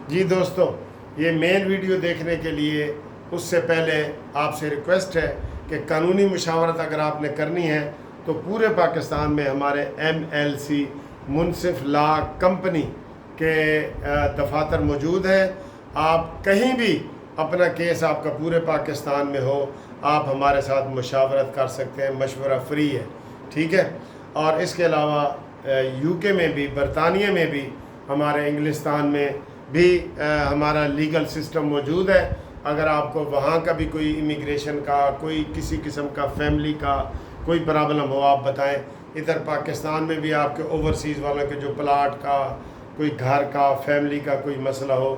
جی دوستو، یہ مین ویڈیو دیکھنے کے لیے اس سے پہلے آپ سے ریکویسٹ ہے کہ قانونی مشاورت اگر آپ نے کرنی ہے تو پورے پاکستان میں ہمارے MLC منصف لا کمپنی کے دفاتر موجود ہیں۔ آپ کہیں بھی اپنا کیس آپ کا پورے پاکستان میں ہو، آپ ہمارے ساتھ مشاورت کر سکتے ہیں، مشورہ فری ہے، ٹھیک ہے۔ اور اس کے علاوہ UK میں بھی، برطانیہ میں بھی، ہمارے انگلستان میں بھی ہمارا لیگل سسٹم موجود ہے۔ اگر آپ کو وہاں کا بھی کوئی امیگریشن کا، کوئی کسی قسم کا فیملی کا کوئی پرابلم ہو، آپ بتائیں۔ ادھر پاکستان میں بھی آپ کے اوورسیز والوں کے جو پلاٹ کا، کوئی گھر کا، فیملی کا کوئی مسئلہ ہو،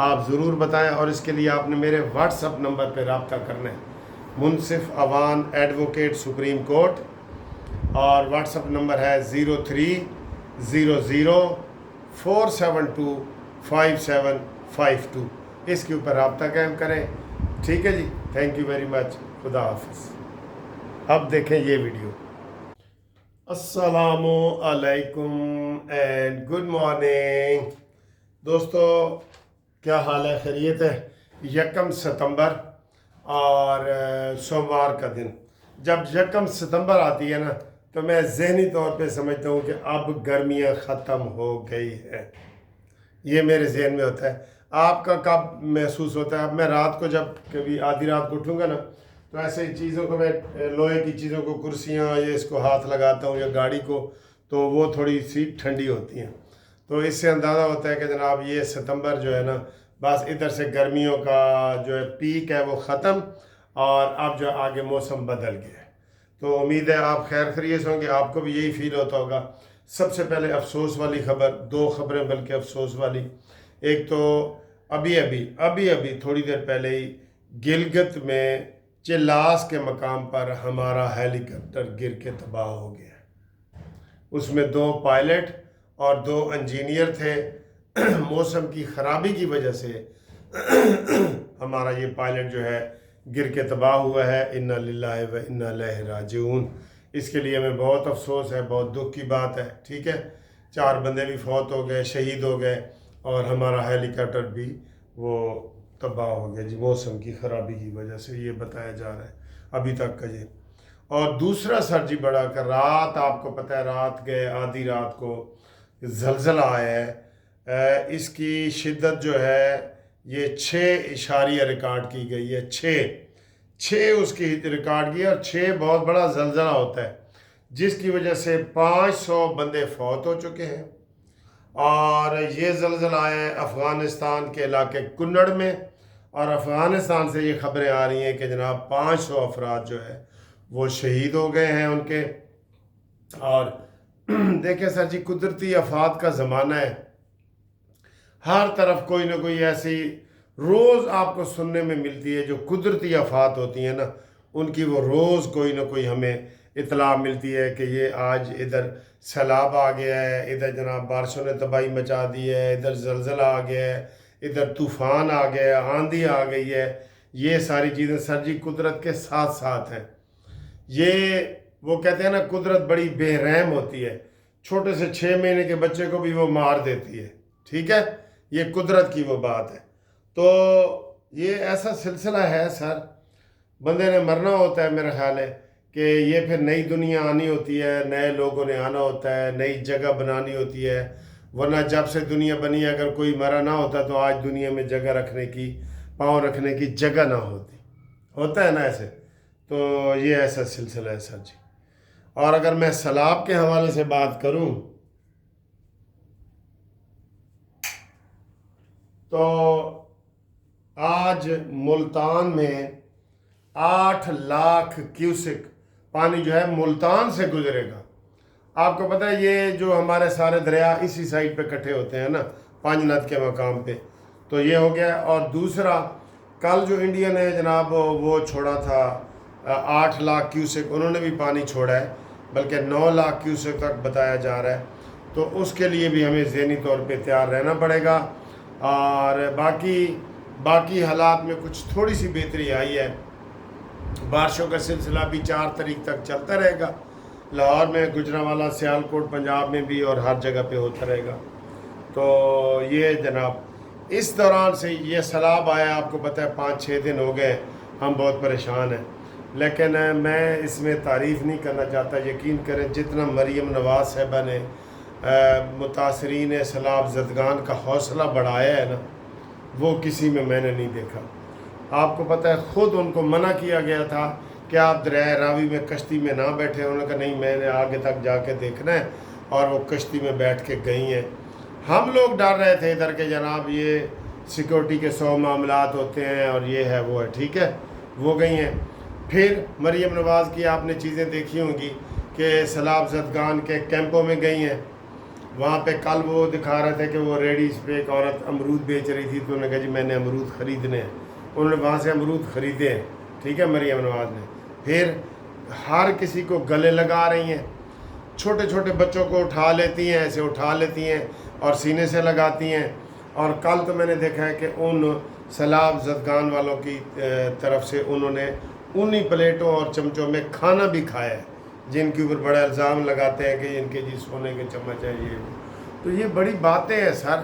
آپ ضرور بتائیں۔ اور اس کے لیے آپ نے میرے واٹس اپ نمبر پہ رابطہ کرنا ہے، منصف اوان ایڈوکیٹ سپریم کورٹ، اور واٹس اپ نمبر ہے 0300472572۔ اس کے اوپر رابطہ قائم کریں، ٹھیک ہے جی۔ تھینک یو ویری مچ، خدا حافظ۔ اب دیکھیں یہ ویڈیو۔ السلام علیکم اینڈ گڈ مارننگ دوستو، کیا حال ہے؟ خیریت ہے؟ 1 ستمبر اور سوموار کا دن، جب 1 ستمبر آتی ہے نا تو میں ذہنی طور پہ سمجھتا ہوں کہ اب گرمیاں ختم ہو گئی ہے۔ یہ میرے ذہن میں ہوتا ہے۔ آپ کا کب محسوس ہوتا ہے؟ اب میں رات کو جب کبھی آدھی رات کو اٹھوں گا نا تو ایسے چیزوں کو، میں لوہے کی چیزوں کو، کرسیاں، یہ اس کو ہاتھ لگاتا ہوں یا گاڑی کو، تو وہ تھوڑی سی ٹھنڈی ہوتی ہیں۔ تو اس سے اندازہ ہوتا ہے کہ جناب یہ ستمبر جو ہے نا، بس ادھر سے گرمیوں کا جو ہے پیک ہے وہ ختم، اور اب جو آگے موسم بدل گیا ہے۔ تو امید ہے آپ خیر خیریت ہوں گے، آپ کو بھی یہی فیل ہوتا ہوگا۔ سب سے پہلے افسوس والی خبر، 2 خبریں بلکہ افسوس والی۔ ایک تو ابھی تھوڑی دیر پہلے ہی گلگت میں چلاس کے مقام پر ہمارا ہیلی کاپٹر گر کے تباہ ہو گیا۔ اس میں 2 پائلٹ اور 2 انجینئر تھے۔ موسم کی خرابی کی وجہ سے ہمارا یہ پائلٹ جو ہے گر کے تباہ ہوا ہے۔ انا للہ و انا الیہ راجعون۔ اس کے لیے ہمیں بہت افسوس ہے، بہت دکھ کی بات ہے، ٹھیک ہے۔ 4 بندے بھی فوت ہو گئے، شہید ہو گئے، اور ہمارا ہیلی کاپٹر بھی وہ تباہ ہو گیا جی، موسم کی خرابی کی وجہ سے، یہ بتایا جا رہا ہے ابھی تک کا جی۔ اور دوسرا سر جی بڑا کر رات، آپ کو پتہ ہے رات گئے، آدھی رات کو زلزلہ آیا ہے۔ اس کی شدت جو ہے یہ 6 اشاریہ ریکارڈ کی گئی ہے، 6 اس کی ریکارڈ کی ہے، اور 6 بہت بڑا زلزلہ ہوتا ہے، جس کی وجہ سے 500 بندے فوت ہو چکے ہیں۔ اور یہ زلزلہ آیا ہے افغانستان کے علاقے کنڑ میں، اور افغانستان سے یہ خبریں آ رہی ہیں کہ جناب 500 افراد جو ہے وہ شہید ہو گئے ہیں ان کے۔ اور دیکھیں سر جی، قدرتی آفات کا زمانہ ہے، ہر طرف کوئی نہ کوئی ایسی روز آپ کو سننے میں ملتی ہے، جو قدرتی آفات ہوتی ہیں نا، ان کی وہ روز کوئی نہ کوئی ہمیں اطلاع ملتی ہے کہ یہ آج ادھر سیلاب آ گیا ہے، ادھر جناب بارشوں نے تباہی مچا دی ہے، ادھر زلزلہ آ گیا ہے، ادھر طوفان آ گیا ہے، آندھی آ گئی ہے۔ یہ ساری چیزیں سر جی قدرت کے ساتھ ساتھ ہیں۔ یہ وہ کہتے ہیں نا، قدرت بڑی بے رحم ہوتی ہے، چھوٹے سے 6 مہینے کے بچے کو بھی وہ مار دیتی ہے، ٹھیک ہے۔ یہ قدرت کی وہ بات ہے۔ تو یہ ایسا سلسلہ ہے سر، بندے نے مرنا ہوتا ہے، میرا خیال ہے کہ یہ پھر نئی دنیا آنی ہوتی ہے، نئے لوگوں نے آنا ہوتا ہے، نئی جگہ بنانی ہوتی ہے۔ ورنہ جب سے دنیا بنی ہے، اگر کوئی مرا نہ ہوتا تو آج دنیا میں جگہ رکھنے کی، پاؤں رکھنے کی جگہ نہ ہوتی، ہوتا ہے نا ایسے۔ تو یہ ایسا سلسلہ ہے سر جی۔ اور اگر میں سیلاب کے حوالے سے بات کروں تو آج ملتان میں 8 لاکھ کیوسک پانی جو ہے ملتان سے گزرے گا۔ آپ کو پتہ ہے یہ جو ہمارے سارے دریا اسی سائڈ پہ کٹھے ہوتے ہیں نا، پانجنت کے مقام پہ، تو یہ ہو گیا۔ اور دوسرا، کل جو انڈیا نے جناب وہ چھوڑا تھا 8 لاکھ کیوسک، انہوں نے بھی پانی چھوڑا ہے، بلکہ 9 لاکھ کیوسک تک بتایا جا رہا ہے۔ تو اس کے لیے بھی ہمیں ذہنی طور پہ تیار رہنا پڑے گا۔ اور باقی حالات میں کچھ تھوڑی سی بہتری آئی ہے۔ بارشوں کا سلسلہ بھی 4 تاریخ تک چلتا رہے گا، لاہور میں، گجرانوالہ، سیالکوٹ، پنجاب میں بھی، اور ہر جگہ پہ ہوتا رہے گا۔ تو یہ جناب، اس دوران سے یہ سیلاب آیا، آپ کو پتہ ہے 5-6 دن ہو گئے، ہم بہت پریشان ہیں، لیکن میں اس میں تعریف نہیں کرنا چاہتا۔ یقین کریں جتنا مریم نواز صاحبہ نے متاثرین سیلاب زدگان کا حوصلہ بڑھایا ہے نا، وہ کسی میں نے نہیں دیکھا۔ آپ کو پتہ ہے خود ان کو منع کیا گیا تھا کہ آپ دریائے راوی میں کشتی میں نہ بیٹھے، انہوں نے کہا نہیں میں نے آگے تک جا کے دیکھنا ہے، اور وہ کشتی میں بیٹھ کے گئی ہیں۔ ہم لوگ ڈر رہے تھے ادھر کہ جناب یہ سیکورٹی کے 100 معاملات ہوتے ہیں اور یہ ہے وہ ہے، ٹھیک ہے، وہ گئی ہیں۔ پھر مریم نواز کی آپ نے چیزیں دیکھی ہوں گی کہ سیلاب زدگان کے کیمپوں میں گئی ہیں، وہاں پہ کل وہ دکھا رہے تھے کہ وہ ریڈیز پہ ایک عورت امرود بیچ رہی تھی، تو انہوں نے کہا جی میں نے امرود خریدنے ہیں، انہوں نے وہاں سے امرود خریدے ہیں، ٹھیک ہے، مریم نواز نے۔ پھر ہر کسی کو گلے لگا رہی ہیں، چھوٹے چھوٹے بچوں کو اٹھا لیتی ہیں، ایسے اٹھا لیتی ہیں اور سینے سے لگاتی ہیں۔ اور کل تو میں نے دیکھا ہے کہ ان سیلاب زدگان والوں کی طرف سے انہوں نے انہی پلیٹوں اور چمچوں میں کھانا بھی کھایا ہے، جن کے اوپر بڑے الزام لگاتے ہیں کہ ان کے جی سونے کے چمچ ہے یہ وہ۔ تو یہ بڑی باتیں ہیں سر۔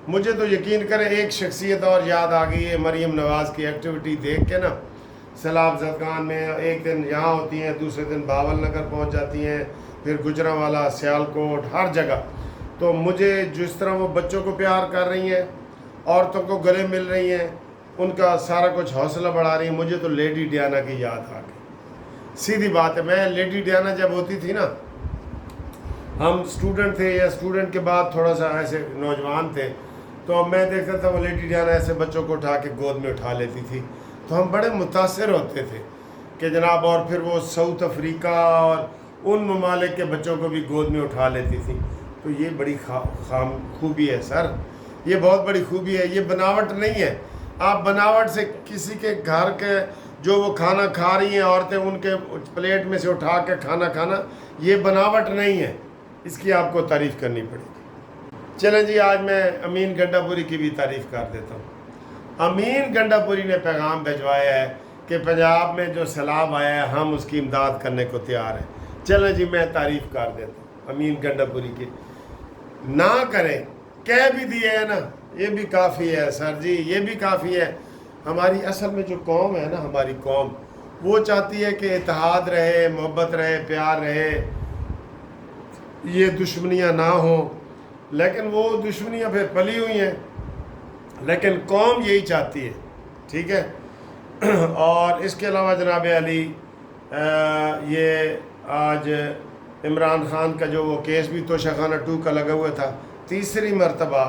مجھے تو یقین کریں ایک شخصیت اور یاد آ گئی ہے مریم نواز کی ایکٹیویٹی دیکھ کے نا، سیلاب زدگان میں ایک دن یہاں ہوتی ہیں، دوسرے دن باول نگر پہنچ جاتی ہیں، پھر گجرانوالہ، سیالکوٹ، ہر جگہ۔ تو مجھے جس طرح وہ بچوں کو پیار کر رہی ہیں، عورتوں کو گلے مل رہی ہیں، ان کا سارا کچھ حوصلہ بڑھا رہی ہیں، مجھے تو لیڈی ڈیانا کی یاد آ گئی۔ سیدھی بات ہے، میں لیڈی ڈیانا جب ہوتی تھی نا، ہم اسٹوڈنٹ تھے یا اسٹوڈنٹ کے بعد تھوڑا سا ایسے نوجوان تھے، تو میں دیکھتا تھا وہ لیڈی ڈیانا ایسے بچوں کو اٹھا کے گود میں اٹھا لیتی تھی، تو ہم بڑے متاثر ہوتے تھے کہ جناب، اور پھر وہ ساؤتھ افریقہ اور ان ممالک کے بچوں کو بھی گود میں اٹھا لیتی تھی۔ تو یہ بڑی خوبی ہے سر، یہ بہت بڑی خوبی ہے، یہ بناوٹ نہیں ہے۔ آپ بناوٹ سے کسی کے گھر کے جو وہ کھانا کھا رہی ہیں عورتیں، ان کے پلیٹ میں سے اٹھا کے کھانا کھانا، یہ بناوٹ نہیں ہے، اس کی آپ کو تعریف کرنی پڑے گی۔ چلیں جی، آج میں امین گنڈا پوری کی بھی تعریف کر دیتا ہوں۔ امین گنڈا پوری نے پیغام بھجوایا ہے کہ پنجاب میں جو سیلاب آیا ہے ہم اس کی امداد کرنے کو تیار ہیں۔ چلیں جی، میں تعریف کر دیتا ہوں امین گنڈا پوری کی۔ نہ کریں، کہہ بھی دیے ہے نا، یہ بھی کافی ہے سر جی، یہ بھی کافی ہے۔ ہماری اصل میں جو قوم ہے نا، ہماری قوم وہ چاہتی ہے کہ اتحاد رہے، محبت رہے، پیار رہے، یہ دشمنیاں نہ ہوں، لیکن وہ دشمنیاں پھر پلی ہوئی ہیں، لیکن قوم یہی چاہتی ہے، ٹھیک ہے۔ اور اس کے علاوہ جناب علی، یہ آج عمران خان کا جو وہ کیس بھی توشہ خانہ 2 کا لگا ہوا تھا، تیسری مرتبہ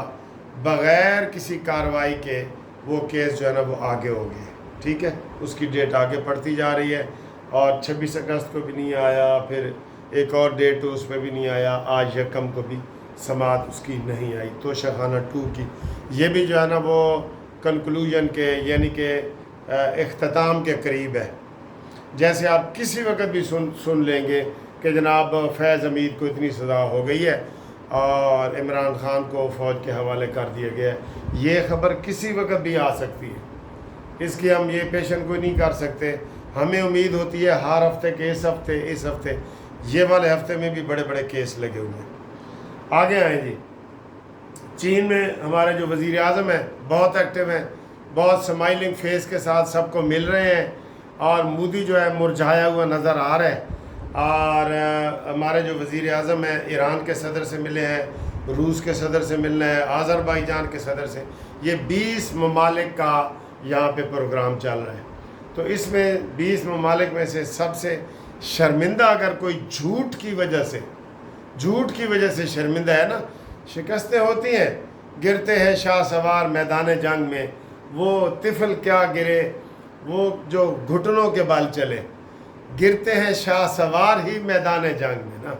بغیر کسی کارروائی کے وہ کیس جو ہے نا وہ آگے ہو گیا، ٹھیک ہے، اس کی ڈیٹ آگے پڑتی جا رہی ہے، اور 26 اگست کو بھی نہیں آیا، پھر ایک اور ڈیٹ اس پہ بھی نہیں آیا، آج یکم کو بھی سماعت اس کی نہیں آئی توشہ خانہ 2 کی۔ یہ بھی جو ہے نا وہ کنکلوژن کے، یعنی کہ اختتام کے قریب ہے۔ جیسے آپ کسی وقت بھی سن لیں گے کہ جناب فیض حمید کو اتنی سزا ہو گئی ہے اور عمران خان کو فوج کے حوالے کر دیا گیا ہے، یہ خبر کسی وقت بھی آ سکتی ہے، اس کی ہم یہ پیشن کوئی نہیں کر سکتے۔ ہمیں امید ہوتی ہے ہر ہفتے کے اس ہفتے یہ والے ہفتے میں بھی بڑے بڑے کیس لگے ہوئے ہیں۔ آگے آئیں جی، چین میں ہمارے جو وزیر اعظم ہیں بہت ایکٹیو ہیں، بہت سمائلنگ فیس کے ساتھ سب کو مل رہے ہیں، اور مودی جو ہے مرجھایا ہوا نظر آ رہا ہے۔ اور ہمارے جو وزیر اعظم ہیں ایران کے صدر سے ملے ہیں، روس کے صدر سے ملنا ہے، آذربائیجان کے صدر سے، یہ 20 ممالک کا یہاں پہ پروگرام چل رہا ہے۔ تو اس میں 20 ممالک میں سے سب سے شرمندہ اگر کوئی جھوٹ کی وجہ سے شرمندہ ہے نا، شکستیں ہوتی ہیں، گرتے ہیں شاہ سوار میدان جنگ میں، وہ طفل کیا گرے، وہ جو گھٹنوں کے بال چلے، گرتے ہیں شاہ سوار ہی میدان جنگ میں نا۔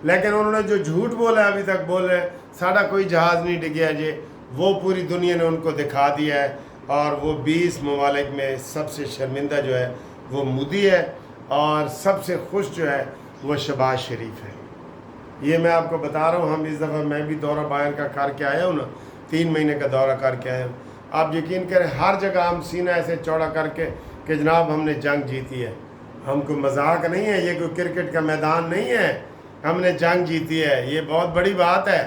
لیکن انہوں نے جو جھوٹ بولا ابھی تک بول رہے ہیں ساڑھا کوئی جہاز نہیں ڈگیا جی، وہ پوری دنیا نے ان کو دکھا دیا ہے، اور وہ 20 ممالک میں سب سے شرمندہ جو ہے وہ مودی ہے، اور سب سے خوش جو ہے وہ شہباز شریف ہے۔ یہ میں آپ کو بتا رہا ہوں، ہم اس دفعہ میں بھی دورہ باہر کا کر کے آیا ہوں نا، 3 مہینے کا دورہ کر کے آیا ہوں۔ آپ یقین کریں ہر جگہ ہم سینہ ایسے چوڑا کر کے کہ جناب ہم نے جنگ جیتی ہے، ہم کو مذاق نہیں ہے، یہ کوئی کرکٹ کا میدان نہیں ہے، ہم نے جنگ جیتی ہے، یہ بہت بڑی بات ہے،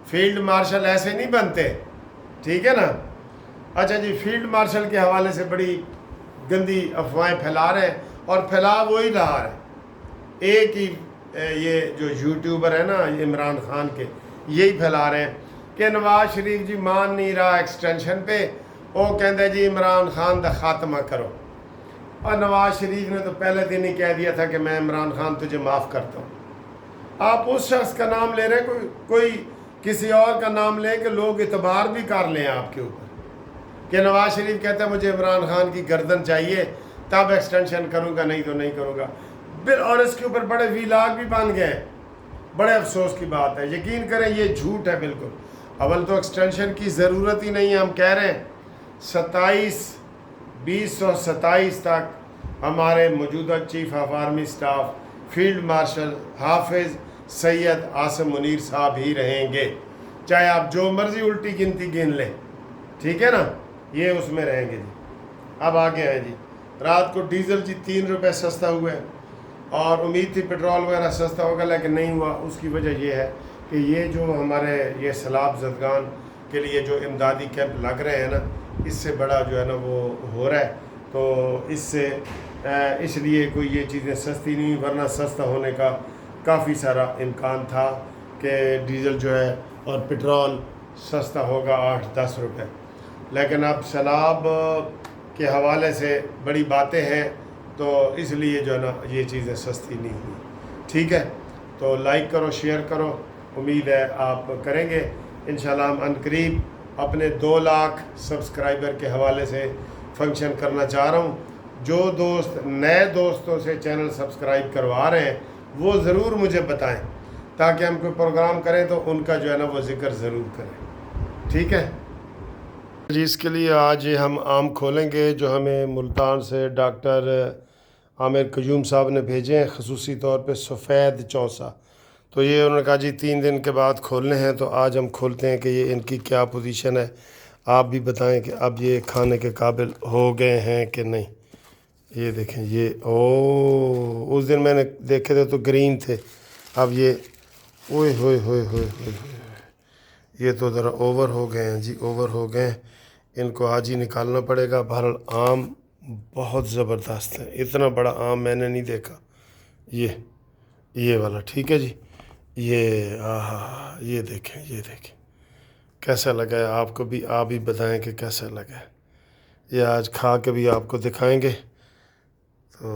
فیلڈ مارشل ایسے نہیں بنتے، ٹھیک ہے نا۔ اچھا جی، فیلڈ مارشل کے حوالے سے بڑی گندی افواہیں پھیلا رہے ہیں، اور پھیلا وہی رہا ہے، ایک ہی یہ جو یوٹیوبر ہے نا عمران خان کے، یہی پھیلا رہے ہیں کہ نواز شریف جی مان نہیں رہا ایکسٹینشن پہ، وہ کہتے جی عمران خان دا خاتمہ کرو، اور نواز شریف نے تو پہلے دن ہی کہہ دیا تھا کہ میں عمران خان تجھے معاف کرتا ہوں۔ آپ اس شخص کا نام لے رہے ہیں، کوئی کسی اور کا نام لے کہ لوگ اعتبار بھی کر لیں آپ کے اوپر، کہ نواز شریف کہتا ہے مجھے عمران خان کی گردن چاہیے تب ایکسٹینشن کروں گا، نہیں تو نہیں کروں گا، اور اس کے اوپر بڑے ویلاگ بھی بن گئے ہیں۔ بڑے افسوس کی بات ہے، یقین کریں یہ جھوٹ ہے بالکل۔ اول تو ایکسٹینشن کی ضرورت ہی نہیں ہے، ہم کہہ رہے ہیں 2027 تک ہمارے موجودہ chief of army staff field marshal حافظ سید عاصم منیر صاحب ہی رہیں گے، چاہے آپ جو مرضی الٹی گنتی گن لیں، ٹھیک ہے نا، یہ اس میں رہیں گے جی۔ اب آگے ہیں جی، رات کو ڈیزل جی 3 روپے سستا ہوا ہے، اور امید تھی پیٹرول وغیرہ سستا ہوگا لیکن نہیں ہوا۔ اس کی وجہ یہ ہے کہ یہ جو ہمارے یہ سیلاب زدگان کے لیے جو امدادی کیمپ لگ رہے ہیں نا، اس سے بڑا جو ہے نا وہ ہو رہا ہے، تو اس لیے کوئی یہ چیزیں سستی نہیں، ورنہ سستا ہونے کا کافی سارا امکان تھا کہ ڈیزل جو ہے اور پیٹرول سستا ہوگا 8-10 روپے، لیکن اب سیلاب کے حوالے سے بڑی باتیں ہیں، تو اس لیے جو ہے نا یہ چیزیں سستی نہیں ہوئی، ٹھیک ہے۔ تو لائک کرو، شیئر کرو، امید ہے آپ کریں گے انشاءاللہ۔ ہم عنقریب اپنے 2 لاکھ سبسکرائبر کے حوالے سے فنکشن کرنا چاہ رہا ہوں۔ جو دوست نئے دوستوں سے چینل سبسکرائب کروا رہے ہیں وہ ضرور مجھے بتائیں، تاکہ ہم کوئی پروگرام کریں تو ان کا جو ہے نا وہ ذکر ضرور کریں، ٹھیک ہے جی۔ اس کے لیے آج ہم آم کھولیں گے جو ہمیں ملتان سے ڈاکٹر عامر قیوم صاحب نے بھیجے ہیں، خصوصی طور پہ سفید چوسا۔ تو یہ انہوں نے کہا جی 3 دن کے بعد کھولنے ہیں، تو آج ہم کھولتے ہیں کہ یہ ان کی کیا پوزیشن ہے۔ آپ بھی بتائیں کہ اب یہ کھانے کے قابل ہو گئے ہیں کہ نہیں۔ یہ دیکھیں، یہ اس دن میں نے دیکھے تھے تو گرین تھے، اب یہ اوئے ہوئے ہوئے ہوئے ہوئے یہ تو ذرا اوور ہو گئے ہیں جی، اوور ہو گئے ہیں، ان کو آج ہی نکالنا پڑے گا۔ بہرحال آم بہت زبردست ہے، اتنا بڑا آم میں نے نہیں دیکھا۔ یہ والا ٹھیک ہے جی، یہ دیکھیں، یہ دیکھیں کیسا لگا ہے آپ کو بھی، آپ بھی بتائیں کہ کیسا لگا ہے۔ یہ آج کھا کے بھی آپ کو دکھائیں گے، تو